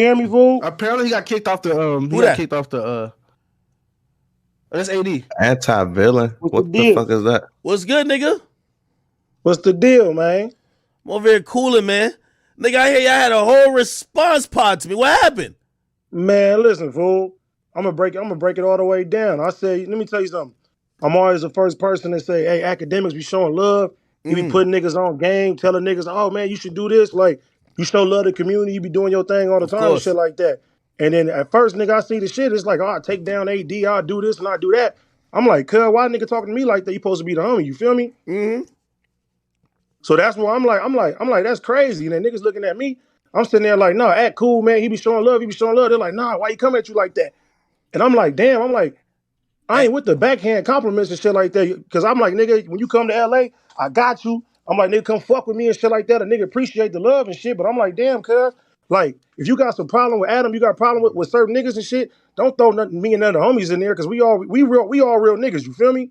hear me, fool? Apparently, he got kicked off the. Kicked off the. That's AD. Anti-villain. What the fuck is that? What's good, nigga? What's the deal, man? I'm over here cooling, man. Nigga, I hear y'all had a whole response pod to me. What happened? Man, listen, fool. I'm gonna break it all the way down. I say, let me tell you something. I'm always the first person to say, hey, academics be showing love. You be putting niggas on game, telling niggas, oh man, you should do this. Like, you show love to the community, you be doing your thing all the time and shit like that. And then at first, nigga, I see the shit, it's like, oh, I take down AD, I'll do this and I do that. I'm like, cuz, why nigga talking to me like that? You supposed to be the homie, you feel me? So that's why I'm like, that's crazy. And then niggas looking at me, I'm sitting there like, nah, act cool, man. He be showing love. They're like, nah, why he come at you like that? And I'm like, damn, I ain't with the backhand compliments and shit like that. Cause I'm like, nigga, when you come to LA, I got you. I'm like, nigga, come fuck with me and shit like that. A nigga appreciate the love and shit. But I'm like, damn, cuz, like, if you got some problem with Adam, you got a problem with certain niggas and shit, don't throw me and none of the homies in there, cause we all real niggas, you feel me?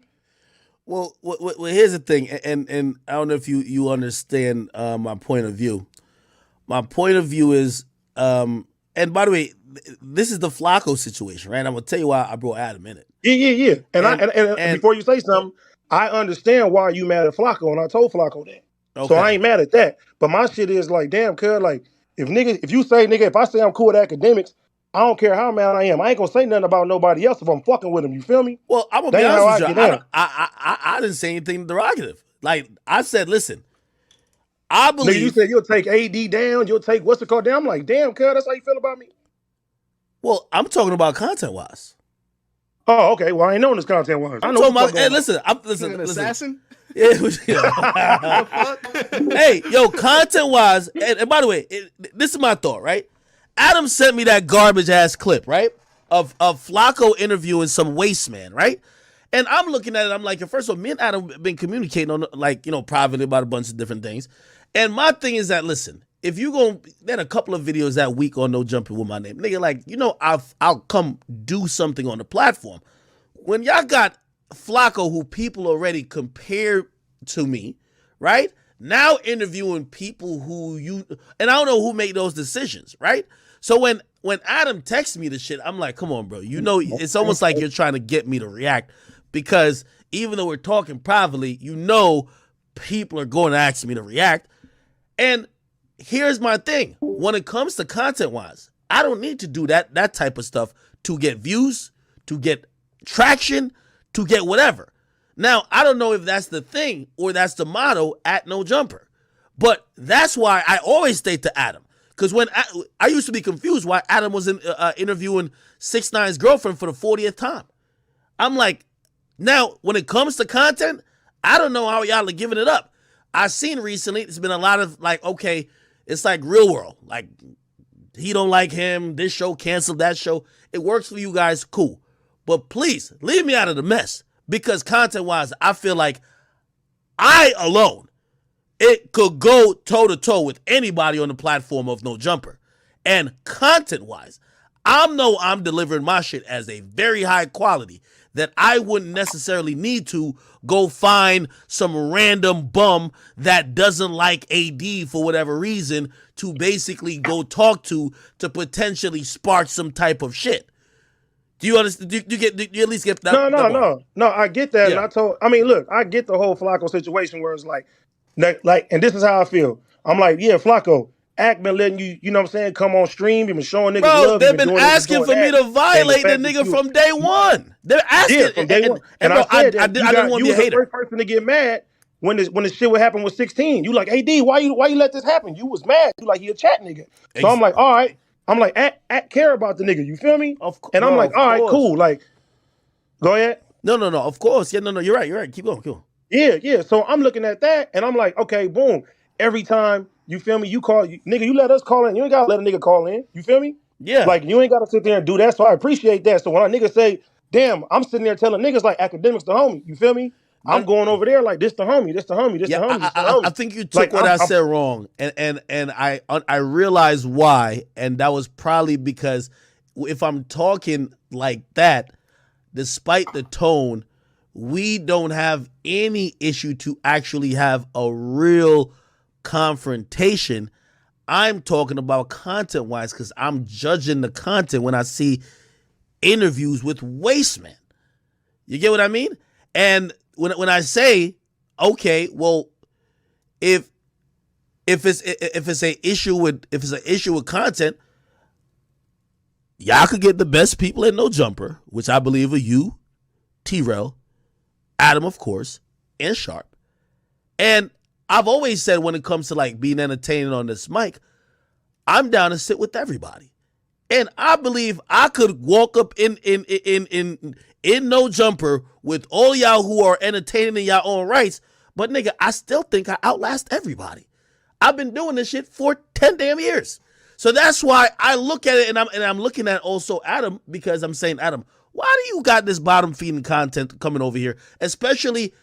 Well, here's the thing, and I don't know if you understand my point of view. My point of view is, and by the way, this is the Flacco situation, right? I'm gonna tell you why I brought Adam in it. Yeah. And before you say something, I understand why you mad at Flacco, and I told Flacco that. Okay. So I ain't mad at that. But my shit is like, damn, cuz, like, if I say I'm cool with academics, I don't care how mad I am. I ain't gonna say nothing about nobody else if I'm fucking with them. You feel me? Well, I'm gonna be honest with you. I didn't say anything derogative. Like, I said, listen, I believe. Nigga, you said you'll take AD down, you'll take what's it called down. I'm like, damn, cuz, that's how you feel about me? Well, I'm talking about content-wise. Oh, okay. Well, I ain't knowing this content-wise. I'm talking about, hey, listen. Assassin? Yeah. Hey, yo, content-wise, and by the way, this is my thought, right? Adam sent me that garbage-ass clip, right, of Flacco interviewing some waste man, right? And I'm looking at it, I'm like, first of all, me and Adam have been communicating on, like, privately about a bunch of different things. And my thing is that, listen, if you then a couple of videos that week on No Jumping with my name, nigga, like, I'll come do something on the platform. When y'all got Flacco, who people already compare to me, right? Now interviewing people and I don't know who made those decisions, right? So when Adam texts me the shit, I'm like, come on, bro. It's almost like you're trying to get me to react, because even though we're talking privately, people are going to ask me to react. And here's my thing. When it comes to content-wise, I don't need to do that type of stuff to get views, to get traction, to get whatever. Now, I don't know if that's the thing or that's the motto at No Jumper. But that's why I always state to Adam. Because when I used to be confused why Adam was interviewing 6ix9ine's girlfriend for the 40th time. I'm like, now, when it comes to content, I don't know how y'all are giving it up. I've seen recently, it's been a lot of like, okay, it's like Real World. Like, he don't like him, this show canceled, that show. It works for you guys, cool. But please, leave me out of the mess. Because content-wise, I feel like I alone, it could go toe-to-toe with anybody on the platform of No Jumper. And content-wise, I'm delivering my shit as a very high quality that I wouldn't necessarily need to go find some random bum that doesn't like AD for whatever reason to basically go talk to potentially spark some type of shit. Do you understand? Do you at least get that? No. I get that. Yeah. And look, I get the whole Flacco situation where it's like, and this is how I feel. I'm like, yeah, Flacco, Act been letting you know what I'm saying, come on stream. You've been showing niggas love. They've been asking for me to violate the nigga from day one. They're asking from day one. And bro, I didn't want to be a hater. You was the first person to get mad when the shit would happen with 16. You like, AD, why you let this happen? You was mad. You like, he a chat nigga. So I'm like, all right. I'm like, Act care about the nigga. You feel me? And I'm like, all right, cool. Like, go ahead. No. Of course. Yeah, no. You're right. Keep going. Yeah. So I'm looking at that, and I'm like, okay, boom. Every time, you feel me? You nigga, you let us call in. You ain't got to let a nigga call in. You feel me? Yeah. Like, you ain't got to sit there and do that. So I appreciate that. So when a nigga say, damn, I'm sitting there telling niggas like Akademiks the homie. You feel me? I'm going over there like, this the homie. I think you took what I said wrong, and I realized why, and that was probably because if I'm talking like that, despite the tone, we don't have any issue to actually have a real confrontation. I'm talking about content-wise because I'm judging the content when I see interviews with waste men. You get what I mean? And when I say, okay, well, if it's an issue with content, y'all could get the best people at No Jumper, which I believe are you, T-Rel, Adam, of course, and Sharp. And I've always said when it comes to like being entertaining on this mic, I'm down to sit with everybody. And I believe I could walk up in No Jumper with all y'all who are entertaining in y'all own rights, but nigga, I still think I outlast everybody. I've been doing this shit for 10 damn years. So that's why I look at it, and I'm looking at also Adam, because I'm saying, Adam, why do you got this bottom feeding content coming over here, especially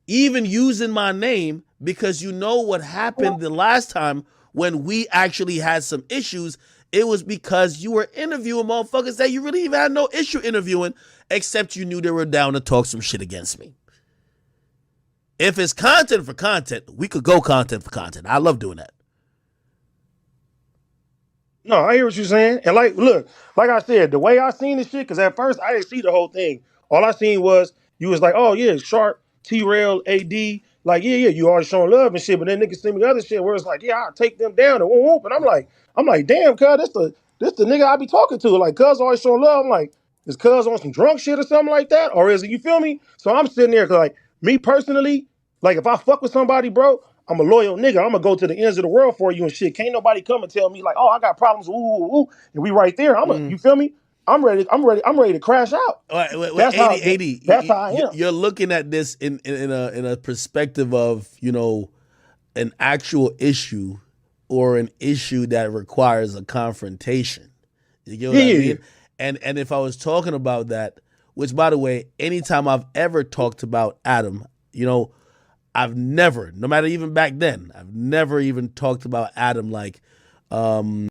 even using my name, because you know what happened the last time when we actually had some issues. It was because you were interviewing motherfuckers that you really even had no issue interviewing, except you knew they were down to talk some shit against me. If it's content for content, we could go content for content. I love doing that. No, I hear what you're saying. And like, look, like I said, the way I seen this shit, because at first I didn't see the whole thing. All I seen was you was like, oh yeah, Sharp, T-Rail, AD, like, yeah, you always showing love and shit. But then niggas send me other shit where it's like, yeah, I'll take them down and whoop. And I'm like, damn, cuz, this the nigga I be talking to. Like, cuz always showing love. I'm like, is cuz on some drunk shit or something like that? Or is it, you feel me? So I'm sitting there, cause like, me personally, like if I fuck with somebody, bro, I'm a loyal nigga. I'm gonna go to the ends of the world for you and shit. Can't nobody come and tell me like, oh, I got problems, ooh, and we right there. You feel me? I'm ready to crash out. That's how I am. You're looking at this in a perspective of, you know, an actual issue or an issue that requires a confrontation. You get what I mean? And if I was talking about that, which by the way, anytime I've ever talked about Adam, you know, I've never, no matter even back then, I've never even talked about Adam like